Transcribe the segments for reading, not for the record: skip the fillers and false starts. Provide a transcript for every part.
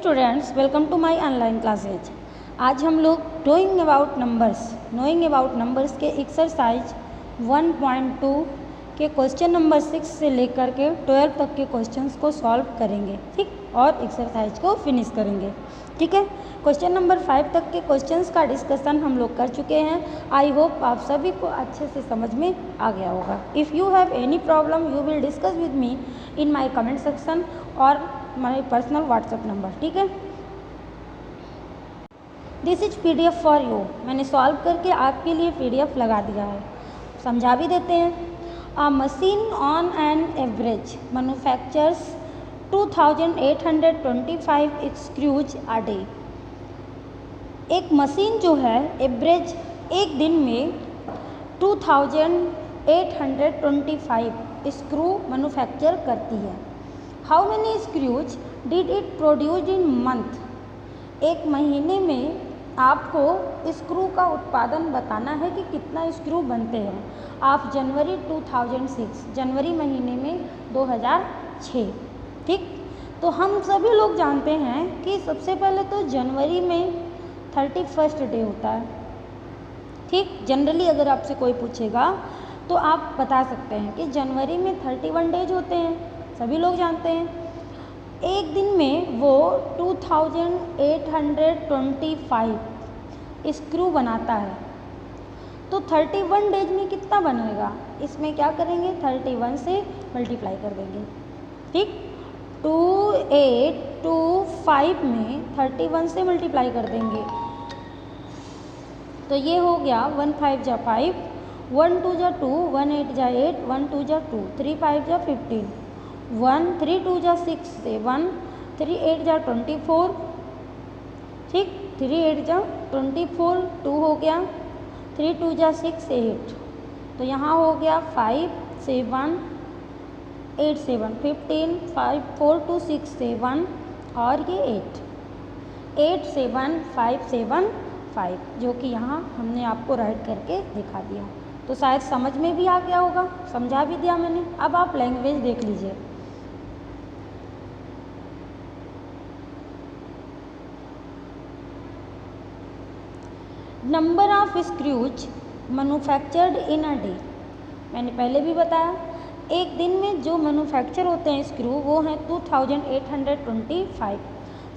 Students, welcome to my online classes. आज हम लोग नोइंग अबाउट नंबर्स के एक्सरसाइज 1.2 के क्वेश्चन नंबर 6 से लेकर के 12 तक के क्वेश्चंस को सॉल्व करेंगे, ठीक, और एक्सरसाइज को फिनिश करेंगे, ठीक है। क्वेश्चन नंबर 5 तक के क्वेश्चंस का डिस्कशन हम लोग कर चुके हैं। आई होप आप सभी को अच्छे से समझ में आ गया होगा। If you have any problem you will discuss with me in my comment section और माय पर्सनल व्हाट्सएप नंबर, ठीक है। This is PDF for you. मैंने सॉल्व करके आपके लिए PDF लगा दिया है, समझा भी देते हैं। A machine on an average manufactures 2825 screws a day. एक मशीन जो है एवरेज एक दिन में 2825 स्क्रू मैन्युफैक्चर करती है। How many screws did it produce in month. एक महीने में आपको स्क्रू का उत्पादन बताना है कि कितना स्क्रू बनते हैं। आप जनवरी 2006 जनवरी महीने में 2006, ठीक। तो हम सभी लोग जानते हैं कि सबसे पहले तो जनवरी में 31st डे होता है, ठीक। जनरली अगर आपसे कोई पूछेगा तो आप बता सकते हैं कि जनवरी में 31 डेज होते हैं, सभी लोग जानते हैं। एक दिन में वो 2825 स्क्रू बनाता है, तो 31 डेज में कितना बनेगा, इसमें क्या करेंगे 31 से मल्टीप्लाई कर देंगे, ठीक। 2825 में 31 से मल्टीप्लाई कर देंगे तो ये हो गया 1 5 जा 5, 1 2 जा 2, 1 8 जा 8, 1 2 जा 2, 3 5 जा 15, 1 3 2 जा 6 7, 3 8 जा 24, ठीक। 3 8 जा 24, 2 हो गया, 3 2 जा 6 8, तो यहाँ हो गया 5 7 8 7 15, 5 4 2 6 7 और ये 8 7 5 7 5, जो कि यहाँ हमने आपको राइट करके दिखा दिया। तो शायद समझ में भी आ गया होगा, समझा भी दिया मैंने। अब आप लैंग्वेज देख लीजिए। Number of screws manufactured in a day. मैंने पहले भी बताया एक दिन में जो मैन्युफैक्चर होते हैं स्क्रू वो हैं 2825।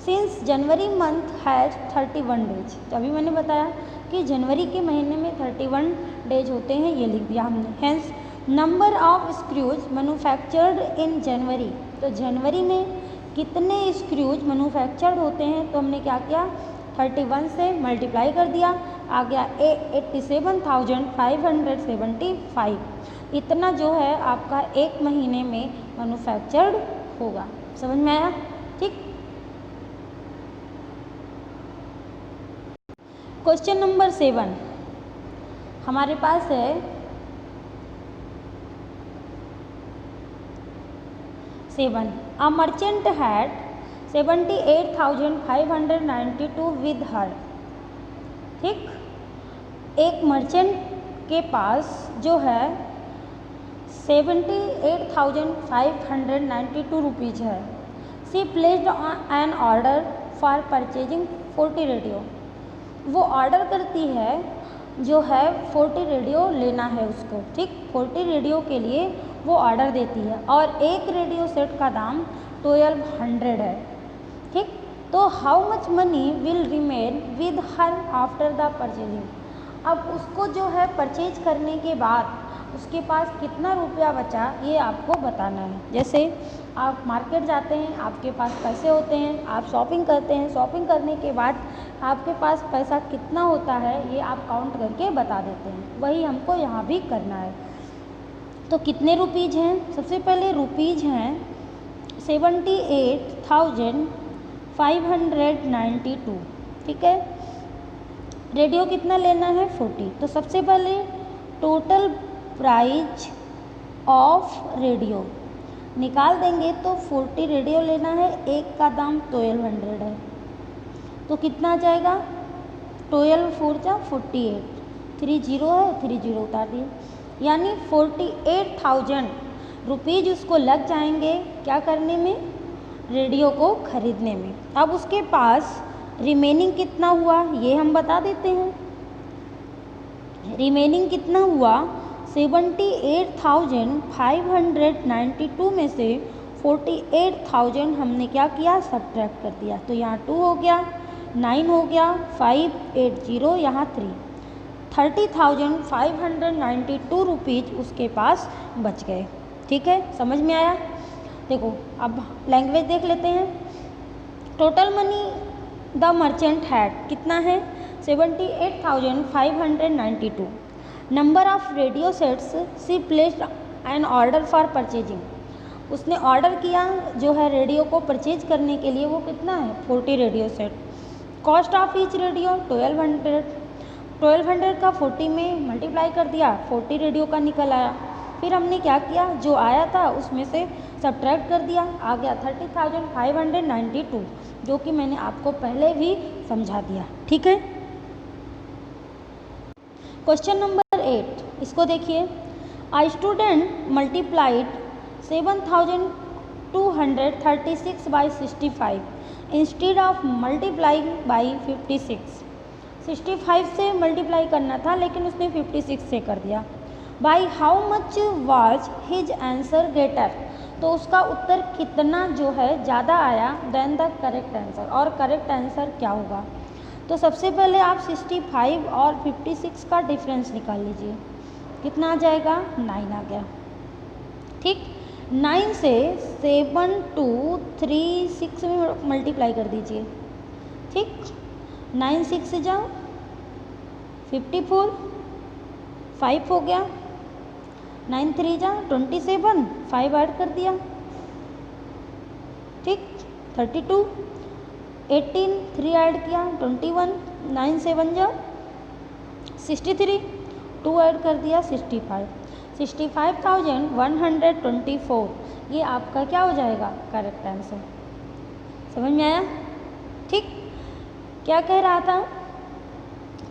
Since January month has 31 days, तभी मैंने बताया कि जनवरी के महीने में 31 डेज होते हैं, ये लिख दिया हमने। Hence number of screws manufactured in January, तो जनवरी में कितने स्क्रूज मैन्युफैक्चर्ड होते हैं, तो हमने क्या किया 31 से मल्टीप्लाई कर दिया, आ गया 87,575। इतना जो है आपका एक महीने में मैन्युफैक्चर्ड होगा। समझ में आया, ठीक। क्वेश्चन नंबर 7 हमारे पास है। 7 a merchant had 78,592 with her, ठीक। एक मर्चेंट के पास जो है 78,592 रुपीज़ है। She placed an order for purchasing 40 radio. वो ऑर्डर करती है जो है 40 रेडियो लेना है उसको, ठीक। 40 रेडियो के लिए वो ऑर्डर देती है और एक रेडियो सेट का दाम 1200 है, ठीक। तो how much money will remain with her after the purchasing. अब उसको जो है परचेज करने के बाद उसके पास कितना रुपया बचा ये आपको बताना है। जैसे आप मार्केट जाते हैं, आपके पास पैसे होते हैं, आप शॉपिंग करते हैं, शॉपिंग करने के बाद आपके पास पैसा कितना होता है ये आप काउंट करके बता देते हैं, वही हमको यहाँ भी करना है। तो कितने रुपीज़ हैं, सबसे पहले रुपीज़ हैं 78,592, ठीक है। रेडियो कितना लेना है 40, तो सबसे पहले टोटल प्राइज ऑफ रेडियो निकाल देंगे तो 40 रेडियो लेना है, एक का दाम 1200 है, तो कितना आ जाएगा 12 4 जा 48, 3 0 है 3 0 उतार दिए, यानी 48,000 रुपीज़ उसको लग जाएंगे क्या करने में, रेडियो को खरीदने में। अब उसके पास रिमेनिंग कितना हुआ ये हम बता देते हैं। रिमेनिंग कितना हुआ, 78,592 में से 48,000 हमने क्या किया, सब्ट्रैक्ट कर दिया। तो यहाँ 2 हो गया, 9 हो गया, 580 यहाँ 3, 30,592 रुपीज़ उसके पास बच गए। ठीक है, समझ में आया। देखो अब लैंग्वेज देख लेते हैं। Total money the merchant had कितना है, 78,592। Number of radio sets she placed an order for purchasing, उसने ऑर्डर किया जो है रेडियो को परचेज करने के लिए, वो कितना है, 40 radio set. Cost of each radio 1200 का 40 में मल्टीप्लाई कर दिया, 40 रेडियो का निकल आया। फिर हमने क्या किया, जो आया था उसमें से सब्ट्रैक्ट कर दिया, आ गया 30,592, जो कि मैंने आपको पहले भी समझा दिया। ठीक है। क्वेश्चन नंबर 8, इसको देखिए। I student multiplied 7,236 by 65 instead of multiplying by 56। 65 से मल्टीप्लाई करना था लेकिन उसने 56 से कर दिया। By how much was his answer greater, तो उसका उत्तर कितना जो है ज़्यादा आया देन द करेक्ट आंसर, और करेक्ट आंसर क्या होगा। तो सबसे पहले आप 65 और 56 का डिफरेंस निकाल लीजिए, कितना आ जाएगा, 9 आ गया। ठीक, 9 से 7236 में मल्टीप्लाई कर दीजिए। ठीक, 9 6 जा 54, 5 हो गया, 9 3 जा 27, 5 ऐड कर दिया। ठीक, 32, 18 3 ऐड किया 21, 9 7 जा 63, 2 ऐड कर दिया 65, 65,124 ये आपका क्या हो जाएगा, करेक्ट आंसर। समझ में आया। ठीक, क्या कह रहा था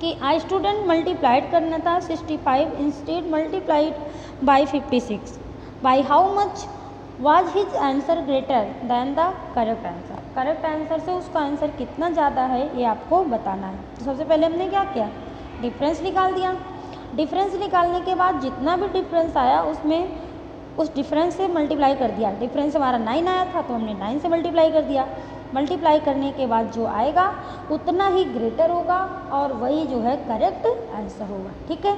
कि आई स्टूडेंट मल्टीप्लाइड करना था 65 instead multiplied by 56। By how much was his answer greater than the correct answer, correct answer से उसका आंसर कितना ज़्यादा है ये आपको बताना है। तो सबसे पहले हमने क्या किया, डिफरेंस निकाल दिया। डिफरेंस निकालने के बाद जितना भी डिफरेंस आया उसमें उस डिफरेंस से मल्टीप्लाई कर दिया। डिफरेंस हमारा 9 आया था तो हमने 9 से मल्टीप्लाई कर दिया। मल्टीप्लाई करने के बाद जो आएगा उतना ही ग्रेटर होगा और वही जो है करेक्ट आंसर होगा। ठीक है।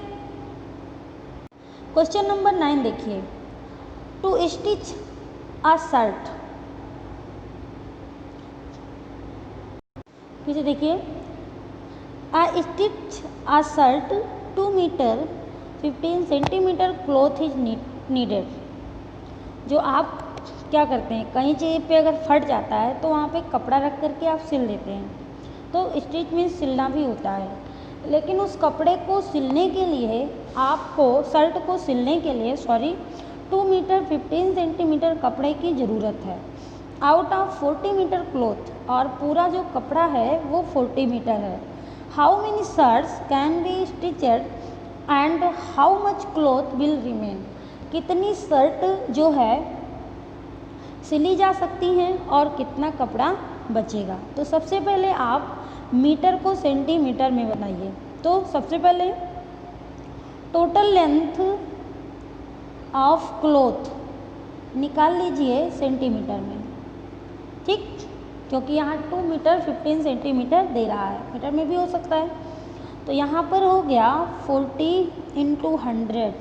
क्वेश्चन नंबर 9 देखिए। टू स्टिच अ शर्ट, पीछे देखिए, a stitch a shirt 2 metre 15 centimetre cloth is needed. जो आप क्या करते हैं, कहीं चीज़ पे अगर फट जाता है तो वहाँ पे कपड़ा रख करके आप सिल देते हैं, तो स्टिच मीन्स सिलना भी होता है। लेकिन उस कपड़े को सिलने के लिए आपको, शर्ट को सिलने के लिए 2 मीटर 15 सेंटीमीटर कपड़े की ज़रूरत है आउट ऑफ 40 मीटर क्लॉथ, और पूरा जो कपड़ा है वो 40 मीटर है। How many shirts can be stitched and how much cloth will remain, कितनी शर्ट जो है सिली जा सकती हैं और कितना कपड़ा बचेगा। तो सबसे पहले आप मीटर को सेंटीमीटर में बनाइए। तो सबसे पहले टोटल लेंथ ऑफ क्लॉथ निकाल लीजिए सेंटीमीटर में। ठीक, क्योंकि यहाँ 2 मीटर 15 सेंटीमीटर दे रहा है, मीटर में भी हो सकता है। तो यहाँ पर हो गया 40 × 100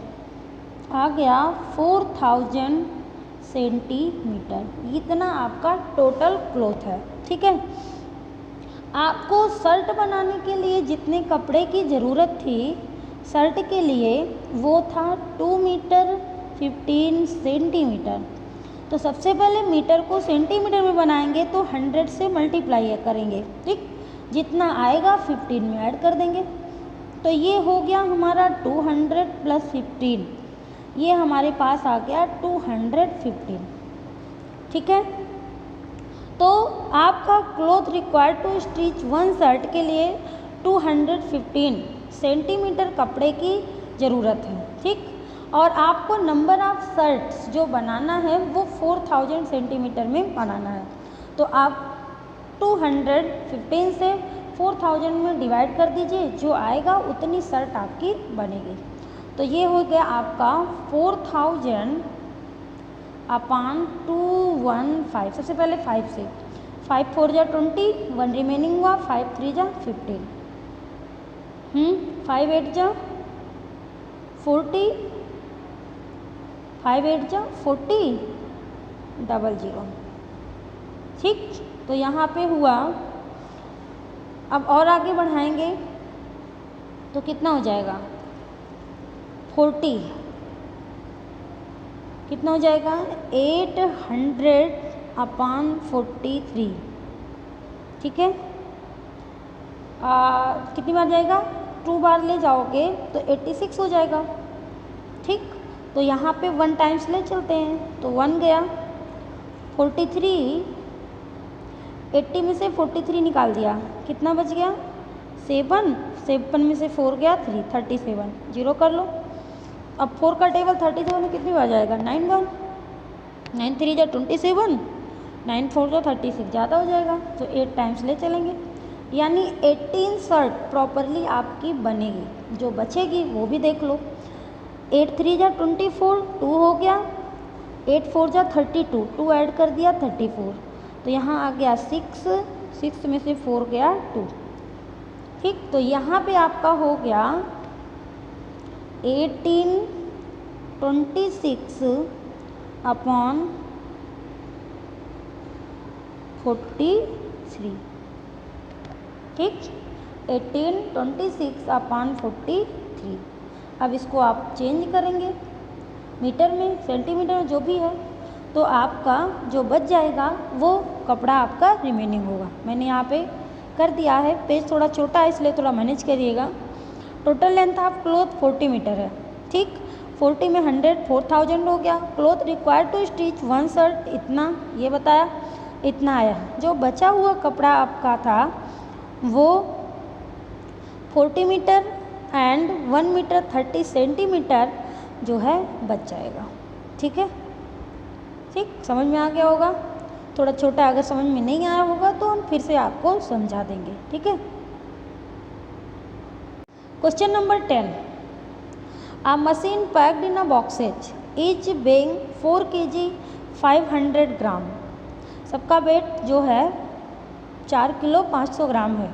आ गया 4000 सेंटीमीटर, इतना आपका टोटल क्लॉथ है। ठीक है। आपको शर्ट बनाने के लिए जितने कपड़े की ज़रूरत थी शर्ट के लिए वो था 2 मीटर 15 सेंटीमीटर। तो सबसे पहले मीटर को सेंटीमीटर में बनाएंगे तो 100 से मल्टीप्लाई करेंगे। ठीक, जितना आएगा 15 में ऐड कर देंगे। तो ये हो गया हमारा 200 + 15, ये हमारे पास आ गया 215। ठीक है। तो आपका cloth required to stitch 1 shirt के लिए 215 सेंटीमीटर कपड़े की ज़रूरत है। ठीक, और आपको नंबर ऑफ शर्ट्स जो बनाना है वो 4000 सेंटीमीटर में बनाना है। तो आप 215 से 4000 में डिवाइड कर दीजिए, जो आएगा उतनी शर्ट आपकी बनेगी। तो ये हो गया आपका 4000 अपान 215। सबसे पहले 5 से 5 4 जा 20, 1 रिमेनिंग हुआ, 5 3 जा 15, 5 8 जा 40, 5 8 जा 40, 00। ठीक, तो यहाँ पे हुआ। अब और आगे बढ़ाएंगे तो कितना हो जाएगा 40, कितना हो जाएगा 800 अपान 43। ठीक है, कितनी बार जाएगा 2 बार ले जाओगे तो 86 हो जाएगा। ठीक, तो यहाँ पे 1 टाइम्स ले चलते हैं तो 1 गया, 43, 80 में से 43 निकाल दिया, कितना बच गया 7, 7 में से 4 गया 3, 37, जीरो कर लो। अब 4 का टेबल 37 में कितनी बार जाएगा 9 बार, 9 3 जा 27, 9 4 जा 36, ज़्यादा हो जाएगा तो 8 टाइम्स ले चलेंगे, यानी 18 शर्ट प्रॉपरली आपकी बनेगी। जो बचेगी वो भी देख लो। 8 3 जा 24, 2 हो गया, 8 4 जा 32, 2 ऐड कर दिया 34, तो यहाँ आ गया 6, 6 में से 4 गया 2। ठीक, तो यहाँ पे आपका हो गया 1826 अपॉन 43। ठीक, 1826 अपॉन 43। अब इसको आप चेंज करेंगे मीटर में, सेंटीमीटर में, जो भी है, तो आपका जो बच जाएगा वो कपड़ा आपका रिमेनिंग होगा। मैंने यहाँ पे कर दिया है, पेज थोड़ा छोटा है इसलिए थोड़ा मैनेज करिएगा। Total length of cloth 40 metre है। ठीक, 40 में 100, 4000 हो गया। Cloth required to stitch 1 shirt, इतना ये बताया, इतना आया। जो बचा हुआ कपड़ा आपका था वो 40 मीटर एंड 1 मीटर 30 सेंटीमीटर जो है बच जाएगा। ठीक है, ठीक, समझ में आ गया होगा। थोड़ा छोटा, अगर समझ में नहीं आया होगा तो हम फिर से आपको समझा देंगे। ठीक है, question number 10, a machine packed in a boxes is weighing 4 kg 500 gram. सबका वेट जो है 4 किलो 500 ग्राम है।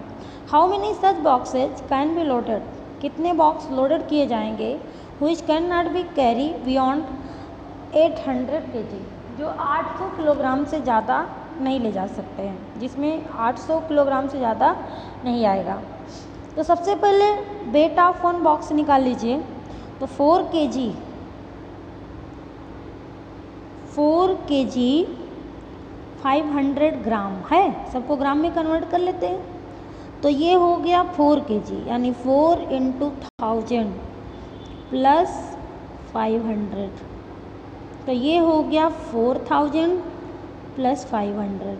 How many such boxes can be loaded, कितने बॉक्स लोडेड किए जाएंगे which can not be carry beyond 800 kg, जो 800 kilogram से ज़्यादा नहीं ले जा सकते हैं, जिसमें 800 किलोग्राम से ज़्यादा नहीं आएगा। तो सबसे पहले वेट ऑफ 1 बॉक्स निकाल लीजिए। तो 4 kg 500 ग्राम है, सबको ग्राम में कन्वर्ट कर लेते हैं। तो ये हो गया 4 kg, यानी 4 × 1000 प्लस 500, तो ये हो गया 4000 प्लस 500,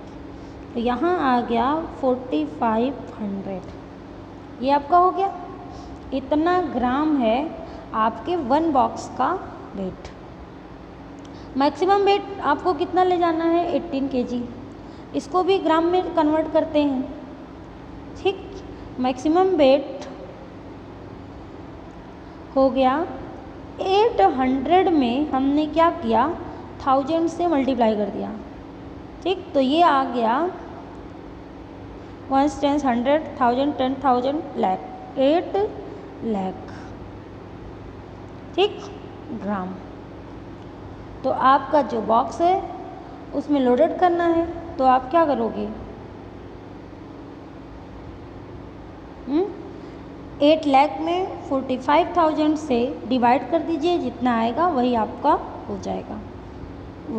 तो यहाँ आ गया 4500। ये आपका हो गया, इतना ग्राम है आपके 1 बॉक्स का वेट। मैक्सिमम वेट आपको कितना ले जाना है 18 kg, इसको भी ग्राम में कन्वर्ट करते हैं। ठीक, मैक्सिमम वेट हो गया 800 में हमने क्या किया 1000 से मल्टीप्लाई कर दिया। ठीक, तो ये आ गया 1 10 100 1000 10,000 लाख 8 लाख। ठीक, ग्राम। तो आपका जो बॉक्स है उसमें लोडेड करना है, तो आप क्या करोगे 8 लाख में 45,000 से डिवाइड कर दीजिए, जितना आएगा वही आपका हो जाएगा।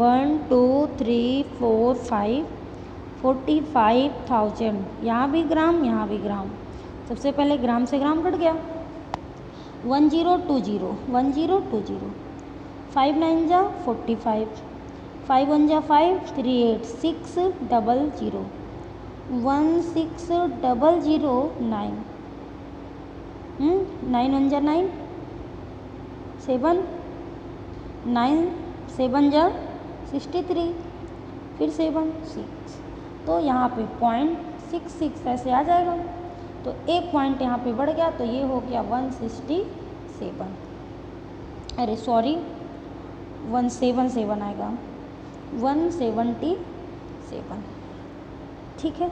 1 2 3 4 5 45,000, यहाँ भी ग्राम यहाँ भी ग्राम। सबसे पहले ग्राम से ग्राम कट गया, 1020 1020, 5 9 जा 45, 5 1 जा 5 3 8 6 0 0 1 6 0 0 9 9 1 जा 9 7 9 7 जा 63, फिर 7 6, तो यहाँ पे 0.66 ऐसे आ जाएगा। तो एक पॉइंट यहाँ पे बढ़ गया, तो ये हो गया 167, अरे सॉरी 177 आएगा, 177, ठीक है।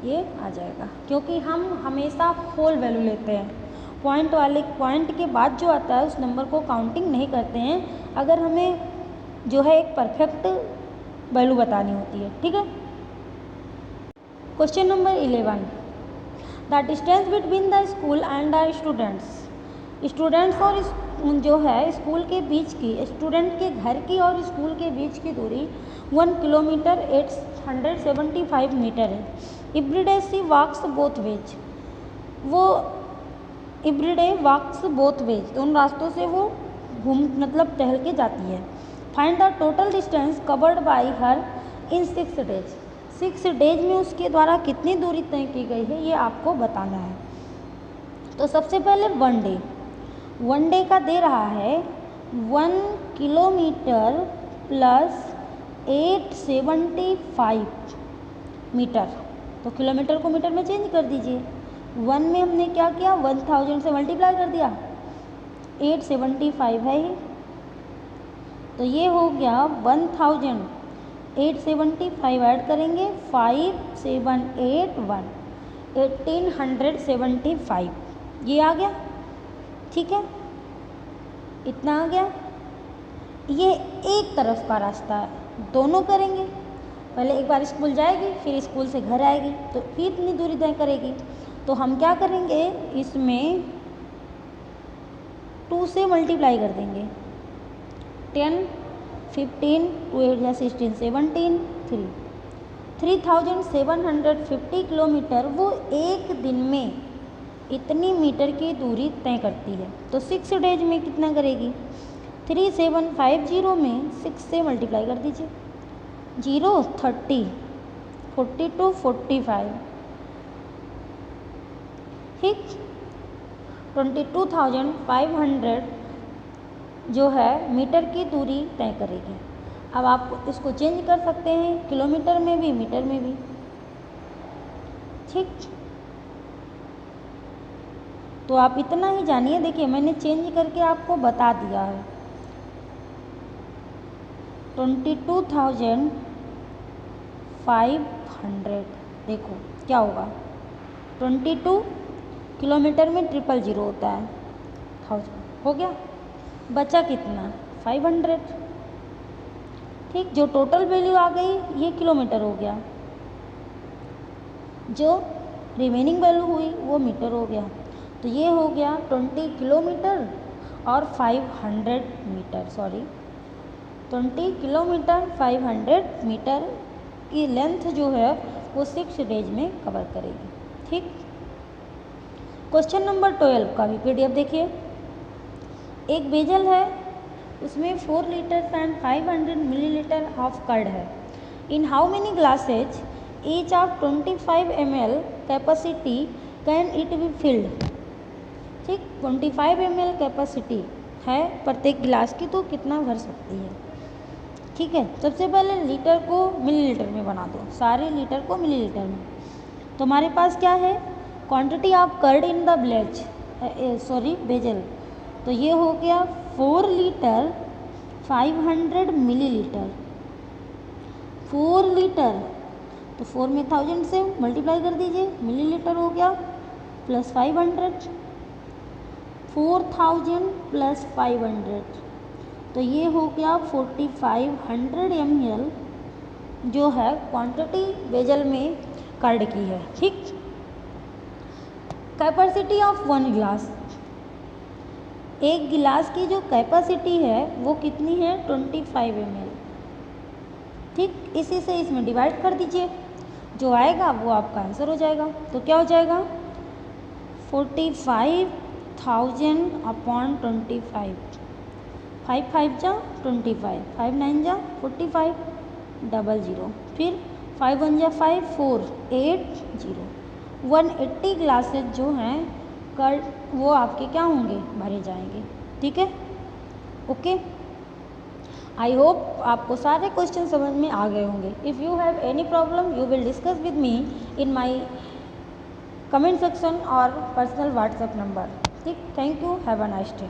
ये आ जाएगा, क्योंकि हम हमेशा होल वैल्यू लेते हैं, पॉइंट के बाद जो आता है उस नंबर को काउंटिंग नहीं करते हैं, अगर हमें जो है एक परफेक्ट वैल्यू बतानी होती है, ठीक है। Question number 11, the distance between the school and the students और जो है स्कूल के बीच की, स्टूडेंट के घर की और स्कूल के बीच की दूरी 1 किलोमीटर 875 मीटर है। Everyday she walks both ways, वो एवरीडे वॉक्स बोथ वेज, उन रास्तों से वो मतलब टहल के जाती है। Find the total distance covered by her in 6 days, 6 days में उसके द्वारा कितनी दूरी तय की गई है ये आपको बताना है। तो सबसे पहले वन डे का दे रहा है 1 किलोमीटर प्लस 875 मीटर, तो किलोमीटर को मीटर में चेंज कर दीजिए। 1 में हमने क्या किया, 1000 से मल्टीप्लाई कर दिया, 875 है ये, तो ये हो गया 1000, 875 ऐड करेंगे 5781, 1875, ये आ गया, ठीक है, इतना आ गया। ये एक तरफ का रास्ता है, दोनों करेंगे, पहले एक बार स्कूल जाएगी फिर स्कूल से घर आएगी, तो फिर इतनी दूरी तय करेगी। तो हम क्या करेंगे, इसमें 2 से मल्टीप्लाई कर देंगे, 10, 15, 2 8 या 16, 17, 3, 3750 किलोमीटर वो एक दिन में इतनी मीटर की दूरी तय करती है। तो 6 डेज में कितना करेगी, 3750 में 6 से मल्टीप्लाई कर दीजिए, 0 30, 42 45, ठीक, 22,500 जो है मीटर की दूरी तय करेगी। अब आप इसको चेंज कर सकते हैं किलोमीटर में भी, मीटर में भी, ठीक। तो आप इतना ही जानिए, देखिए मैंने चेंज करके आपको बता दिया है। 22,500, देखो क्या होगा, 22 किलोमीटर में 000 होता है, 1000 हो गया, बचा कितना 500, ठीक। जो टोटल वैल्यू आ गई ये किलोमीटर हो गया, जो रिमेनिंग वैल्यू हुई वो मीटर हो गया। तो ये हो गया 20 किलोमीटर और 500 मीटर, सॉरी 20 किलोमीटर 500 मीटर की लेंथ जो है वो 6 डेज में कवर करेगी, ठीक। क्वेश्चन नंबर 12 का भी पीडीएफ देखिए। एक बेजल है, उसमें 4 litre and 500 millilitre of curd है। In how many glasses each of 25 ml capacity can it be filled, ठीक। 25 ml कैपेसिटी है प्रत्येक गिलास की, तो कितना भर सकती है, ठीक है। सबसे पहले लीटर को मिलीलीटर में बना दो, सारे लीटर को मिलीलीटर में। तो हमारे पास क्या है, quantity of curd in the vessel, तो ये हो गया 4 लीटर 500 मिलीलीटर, 4 लीटर, तो 4 में 1000 से मल्टीप्लाई कर दीजिए, मिलीलीटर हो गया प्लस 500, 4000 प्लस 500, तो ये हो गया 4500 ml जो है क्वांटिटी बेजल में कर्ड की है, ठीक। कैपेसिटी ऑफ 1 गिलास, एक गिलास की जो कैपेसिटी है वो कितनी है 25 ml, ठीक। इसी से इसमें डिवाइड कर दीजिए, जो आएगा वो आपका आंसर हो जाएगा। तो क्या हो जाएगा 45,000 अपॉन 25, 5 5 जा 25, 5 9 जा 45, 00, फिर 5 1 जा 5, 4 8 0, 180 ग्लासेज जो हैं कर्ड वो आपके क्या होंगे, भरे जाएंगे, ठीक है, ओके। आई होप आपको सारे क्वेश्चन समझ में आ गए होंगे। If you have any problem you will discuss with me in my comment section और पर्सनल व्हाट्सएप नंबर। ठीक, thank you, have a nice day.